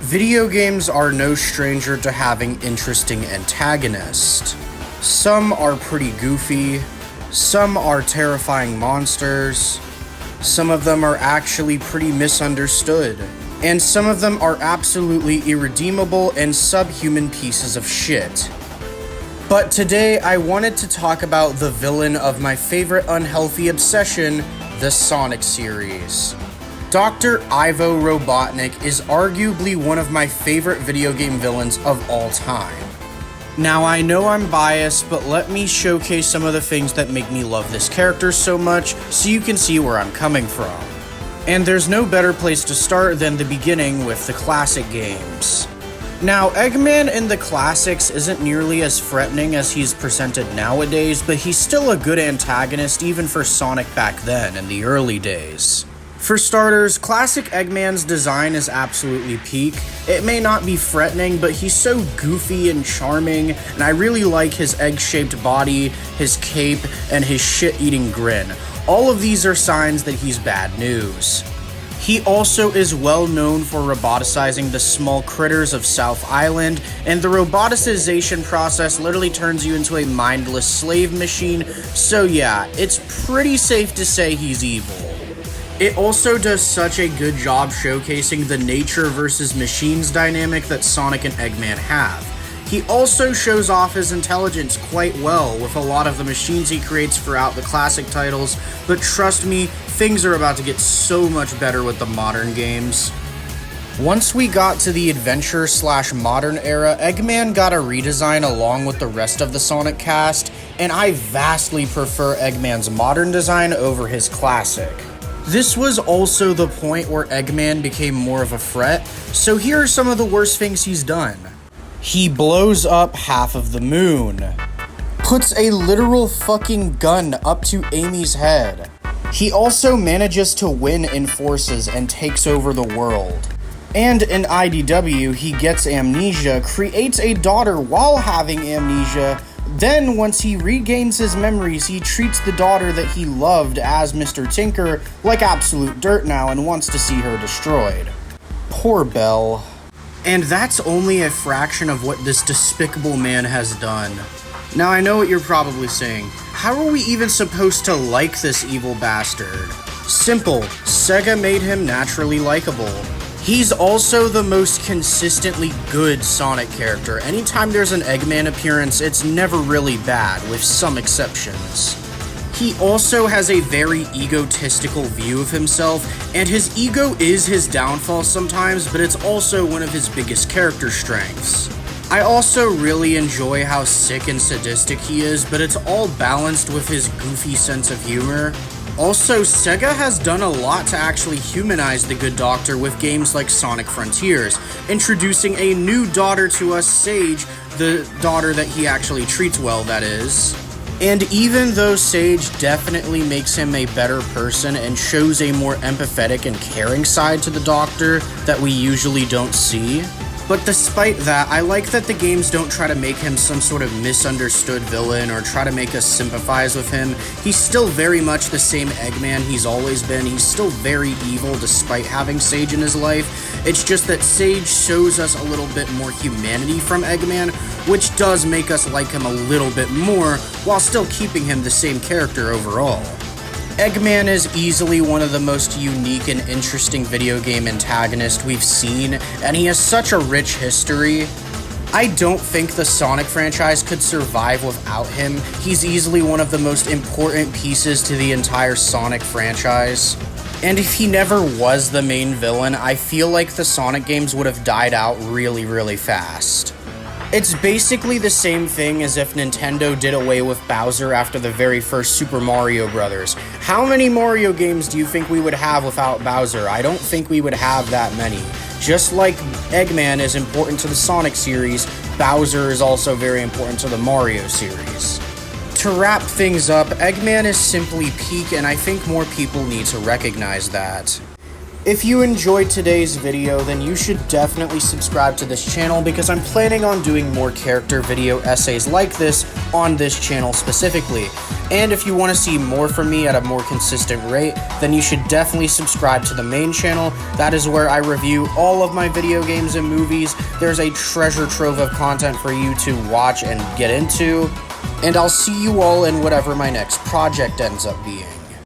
Video games are no stranger to having interesting antagonists. Some are pretty goofy, some are terrifying monsters, some of them are actually pretty misunderstood, and some of them are absolutely irredeemable and subhuman pieces of shit. But today I wanted to talk about the villain of my favorite unhealthy obsession, the Sonic series. Dr. Ivo Robotnik is arguably one of my favorite video game villains of all time. Now I know I'm biased, but let me showcase some of the things that make me love this character so much so you can see where I'm coming from. And there's no better place to start than the beginning with the classic games. Now, Eggman in the classics isn't nearly as threatening as he's presented nowadays, but he's still a good antagonist even for Sonic back then in the early days. For starters, classic Eggman's design is absolutely peak. It may not be threatening, but he's so goofy and charming, and I really like his egg-shaped body, his cape, and his shit-eating grin. All of these are signs that he's bad news. He also is well known for roboticizing the small critters of South Island, and the roboticization process literally turns you into a mindless slave machine, so yeah, it's pretty safe to say he's evil. It also does such a good job showcasing the nature versus machines dynamic that Sonic and Eggman have. He also shows off his intelligence quite well with a lot of the machines he creates throughout the classic titles, but trust me, things are about to get so much better with the modern games. Once we got to the adventure/modern era, Eggman got a redesign along with the rest of the Sonic cast, and I vastly prefer Eggman's modern design over his classic. This was also the point where Eggman became more of a threat, so here are some of the worst things he's done. He blows up half of the moon. Puts a literal fucking gun up to Amy's head. He also manages to win in forces and takes over the world. And in IDW, he gets amnesia, creates a daughter while having amnesia. Then, once he regains his memories, he treats the daughter that he loved as Mr. Tinker like absolute dirt now and wants to see her destroyed. Poor Belle. And that's only a fraction of what this despicable man has done. Now I know what you're probably saying. How are we even supposed to like this evil bastard? Simple. Sega made him naturally likable. He's also the most consistently good Sonic character. Anytime there's an Eggman appearance, it's never really bad, with some exceptions. He also has a very egotistical view of himself, and his ego is his downfall sometimes, but it's also one of his biggest character strengths. I also really enjoy how sick and sadistic he is, but it's all balanced with his goofy sense of humor. Also, Sega has done a lot to actually humanize the Good Doctor with games like Sonic Frontiers, introducing a new daughter to us, Sage, the daughter that he actually treats well, that is. And even though Sage definitely makes him a better person and shows a more empathetic and caring side to the Doctor that we usually don't see, but despite that, I like that the games don't try to make him some sort of misunderstood villain or try to make us sympathize with him. He's still very much the same Eggman he's always been. He's still very evil despite having Sage in his life. It's just that Sage shows us a little bit more humanity from Eggman, which does make us like him a little bit more while still keeping him the same character overall. Eggman is easily one of the most unique and interesting video game antagonists we've seen, and he has such a rich history. I don't think the Sonic franchise could survive without him. He's easily one of the most important pieces to the entire Sonic franchise. And if he never was the main villain, I feel like the Sonic games would have died out really, really fast. It's basically the same thing as if Nintendo did away with Bowser after the very first Super Mario Bros. How many Mario games do you think we would have without Bowser? I don't think we would have that many. Just like Eggman is important to the Sonic series, Bowser is also very important to the Mario series. To wrap things up, Eggman is simply peak, and I think more people need to recognize that. If you enjoyed today's video, then you should definitely subscribe to this channel because I'm planning on doing more character video essays like this on this channel specifically. And if you want to see more from me at a more consistent rate, then you should definitely subscribe to the main channel. That is where I review all of my video games and movies. There's a treasure trove of content for you to watch and get into. And I'll see you all in whatever my next project ends up being.